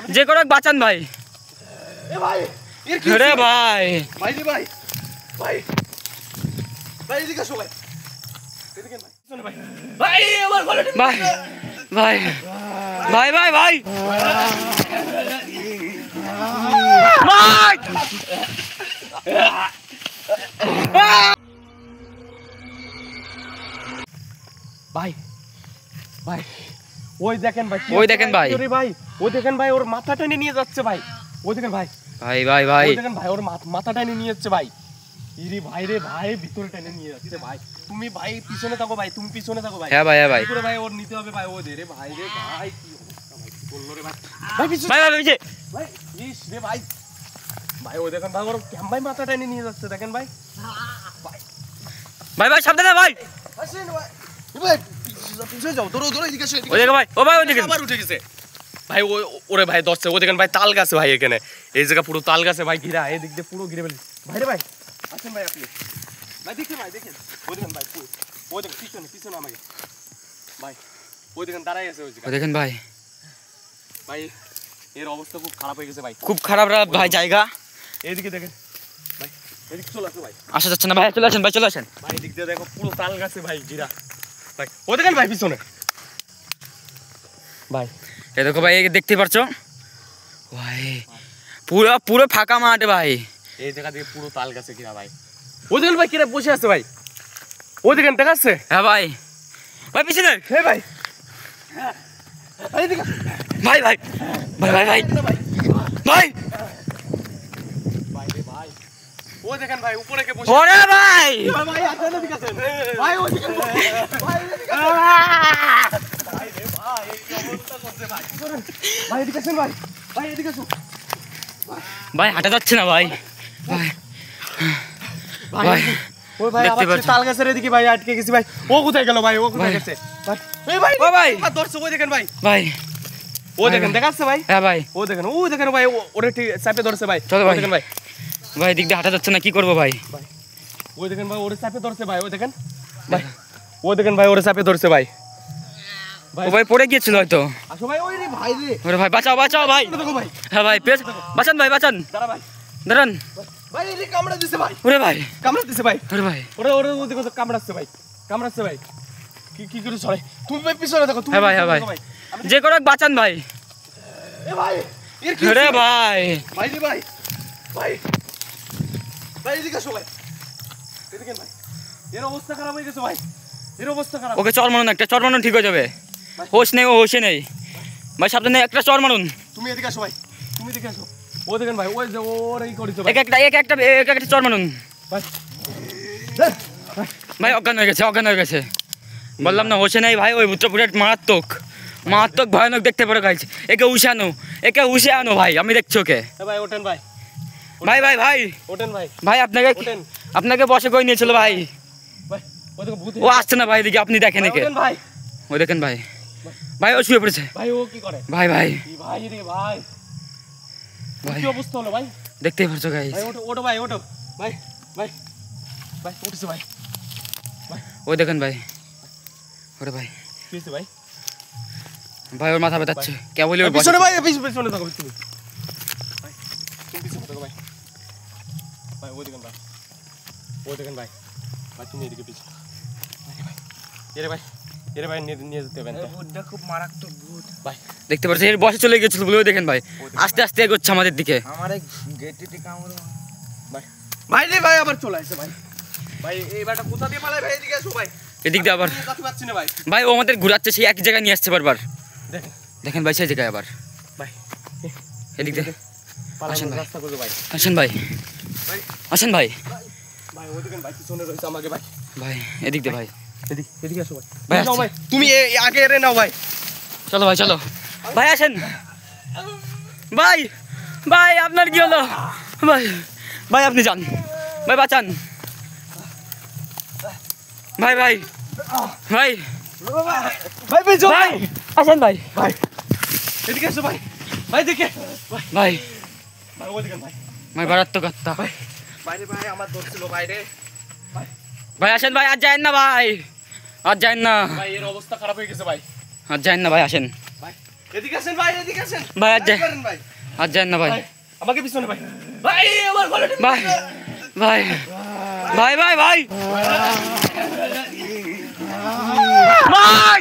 যে করে বাঁচান ভাই। এ ভাই আরে ভাই ভাই রে ভাই ভাই ভাই এদিকে আসো ভাই এদিকে ভাই চল ভাই ভাই আমার গলা ভাই ভাই ভাই ভাই ভাই ভাই ভাই ওই দেখেন ভাই ওই দেখেন ভাই ভাই ওই দেখেন ভাই ওর মাথা টেনে নিয়ে যাচ্ছে ভাই ওই দেখেন ভাই ভাই ভাই ভাই ওই দেখেন ভাই ওর মাথা টেনে নিয়ে যাচ্ছে ভাই ইরি ভাই রে ভাই ভিতরে টেনে নিয়ে যাচ্ছে ভাই তুমি ভাই পিছনে থাকো ভাই তুমি পিছনে থাকো ভাই হ্যাঁ ভাই হ্যাঁ ভাই করে ভাই ওর নিতে হবে ভাই ও দে রে ভাই কি অবস্থা ভাই কি বললো রে ভাই ভাই পিছনে ভাই ভাই ভাই ইস রে ভাই ভাই ওই দেখেন ভাই ওর কেম ভাই মাথা টেনে নিয়ে যাচ্ছে দেখেন ভাই ভাই ভাই সাবধানে ভাই আসেন ভাই ভাই পিছনে যাও ধরো ধরো এদিকে এসো ওই দেখো ভাই ও ভাই ওই দেখেন আবার উঠে গেছে ভাই ওরে ভাই দশছে ও দেখেন ভাই তাল গাছে ভাই এখানে এই জায়গা পুরো তাল গাছে ভাই ঘিরা এদিক দিয়ে পুরো ঘিরে ফেলি ভাই রে ভাই আসেন ভাই আপনি ভাই দেখেন ওই দেখেন ভাই ওই দেখেন পিছনে আমাকে ভাই ওই দেখেন দাঁড়াই আছে ওই জায়গা দেখেন ভাই ভাই এর অবস্থা খুব খারাপ হয়ে গেছে ভাই খুব খারাপ ভাই জায়গা এইদিকে দেখেন ভাই এদিকে চলে আসো ভাই আসা যাচ্ছে না ভাই চলে আসেন ভাই চলে আসেন ভাই এদিক দিয়ে দেখো পুরো তাল গাছে ভাই ঘিরা ভাই ও দেখেন ভাই পিছনে ভাই এই দেখো ভাই দেখতে পারছো ভাই পুরো পুরো ফাঁকা মাঠ ভাই এই জায়গা দিয়ে পুরো তাল গাছে ঘিরা ভাই ও দেখেন ভাই কিরা বসে আছে ভাই ও দেখেন দেখাচ্ছে হ্যাঁ ভাই ভাই পিছনে হে ভাই এইদিকে ভাই ভাই ভাই ভাই ভাই ভাই ভাই রে ভাই ও দেখেন ভাই উপরে কে বসে ওরে ভাই ভাই আসেন এদিকে আসেন ভাই ও দেখেন ভাই এদিকে ভাই রে ভাই এই কি অবস্থা করছে ভাই ভাই এদিকে আসেন ভাই এদিকে আসুন ভাই হাঁটা যাচ্ছে না ভাই ভাই ভাই ওই ভাই দেখতে আবার পাচ্ছেন। তাল গাছের এদিকে ভাই আটকে গেছি ভাই ও কোথায় গেল ভাই ও কোথায় গেছে ভাই এই ভাই ও ভাই আর ধরছে ওই দেখেন ভাই ভাই ও দেখেন দেখাচ্ছে ভাই হ্যাঁ ভাই ও দেখেন ভাই ওরে ঠিক চাপে ধরছে ভাই চলো ভাই। ওই দেখেন ভাই ভাই দিক দিয়ে হাঁটা যাচ্ছে না কি করবো ভাই ওই দেখেন ভাই ওরে চাপে ধরছে ভাই ওই দেখেন ভাই ও দেখেন ভাই ওরে চাপে ধরছে ভাই ও ভাই পড়ে গিয়েছিল হয়তো আসো ভাই ওই রে ভাই রে ওরে ভাই বাঁচাও বাঁচাও ভাই দেখো ভাই হ্যাঁ ভাই পেছ বাঁচান ভাই বাঁচান দাঁড়া ভাই দাঁড়ান ভাই এই কামড়া দিছে ভাই ওরে ভাই কামড়া দিছে ভাই ওরে ভাই ওরে ওদিকে তো কামড়াচ্ছে ভাই কি করে ছড়ে তুমি ভাই পিছনে থাকো তুমি হ্যাঁ ভাই হ্যাঁ ভাই যে করে বাঁচান ভাই এ ভাই এর কি আরে ভাই ভাই রে ভাই ভাই এদিকে আসো ভাই এদিকে ভাই এর অবস্থা খারাপ হয়ে গেছে ভাই এর অবস্থা খারাপ ওকে চর মারুন একটা চর মারুন ঠিক হয়ে যাবে হোশ নেই ও হোশে নেই ভাই সাবধানে একটা চর মারুন তুমি এদিকে আসো ভাই তুমি এদিকে আসো ও দেখেন ভাই ওই যে ওর এই করেছে ভাই এক একটা চর মারুন ভাই ভাই অজ্ঞান হয়ে গেছে বললাম না হোসে নেই ভাই ওই পুত্র পুরাট মারাত্মক ভয়ানক দেখতে পারো গাইছে একে উসে আনো ভাই আমি দেখছি ওকে ভাই ওঠেন ভাই ভাই ভাই ভাই ওঠেন ভাই ভাই ওঠেন আপনাকে বসে কই নিয়েছিল ভাই ভাই ওদিকে ভূত ও আসছে না ভাই এদিকে আপনি দেখেন একে ওঠেন ভাই ও দেখেন ভাই ভাই ও শুয়ে পড়েছে ভাই ও কি করে ভাই ভাই কি ভাই রে ভাই ভাই কি অবস্থা হলো ভাই দেখতেই পারছো গাইস ভাই ওঠো ভাই ভাই উঠেছে ভাই ও দেখেন ভাই ওরে ভাই কি হয়েছে ভাই ভাই ওর মাথা ব্যথাচ্ছে কেবলই ওর পিছনে ভাই পিছনে থাকো তুমি ভাই তুমি পিছনে থাকো ভাই ভাই ও দেখেন ভাই ভাই তুমি এদিকে পিছনে এরে ভাই নিয়ে যেতে হবে ভূতটা খুব মারাত্মক ভূত ভাই দেখতে পাচ্ছেন এর বসে চলে গিয়েছিল বলে দেখেন ভাই আস্তে আস্তে এগোচ্ছে আমাদের দিকে আমার এই গেটে কামড় ভাই রে ভাই আবার চলে আসছে ভাই এই বাটা কোথা দিয়ে পালায় ভাই এদিকে আসো ভাই এদিক দিয়ে আবার কাছে পাচ্ছি না ভাই ভাই ও আমাদের ঘুরাচ্ছে সেই এক জায়গায় নিয়ে আসছে বারবার দেখেন দেখেন ভাই সেই জায়গায় আবার ভাই এদিক দিয়ে আসেন ভাই। রাস্তা করে ভাই আসেন ভাই ভাই আসেন ভাই ভাই ওই দেখেন ভাই পিছনে রয়েছে আমাকে ভাই ভাই এদিক দিয়ে ভাই এদিকে আসো ভাই ভাই যাও আসছি। ভাই তুমি আগে এরে নাও ভাই চলো ভাই চলো ভাই আসেন ভাই ভাই আপনার কি হলো ভাই ভাই আপনি যান ভাই বাঁচান ভাই ভাই ভাই ভাই বেজো ভাই আসেন ভাই ভাই এদিকে আসো ভাই দেখে ভাই ভাই ওই দেখেন ভাই ভাই মারাত্মক আত্মা বাইরে ভাই আমার দৌড় ছিল বাইরে ভাই আসেন ভাই আর যায়েন না ভাই আর যায়েন না ভাই এর অবস্থা খারাপ হয়ে গেছে ভাই আর যায়েন না ভাই আসেন ভাই এদিকে আসেন ভাই, এদিকে আসেন ভাই, আর যাই। করেন ভাই, আর যান না ভাই। ভাই, আমাকে পিছনে ভাই, ভাই আমার গলা টিপে ভাই ভাই ভাই ভাই ভাই ভাই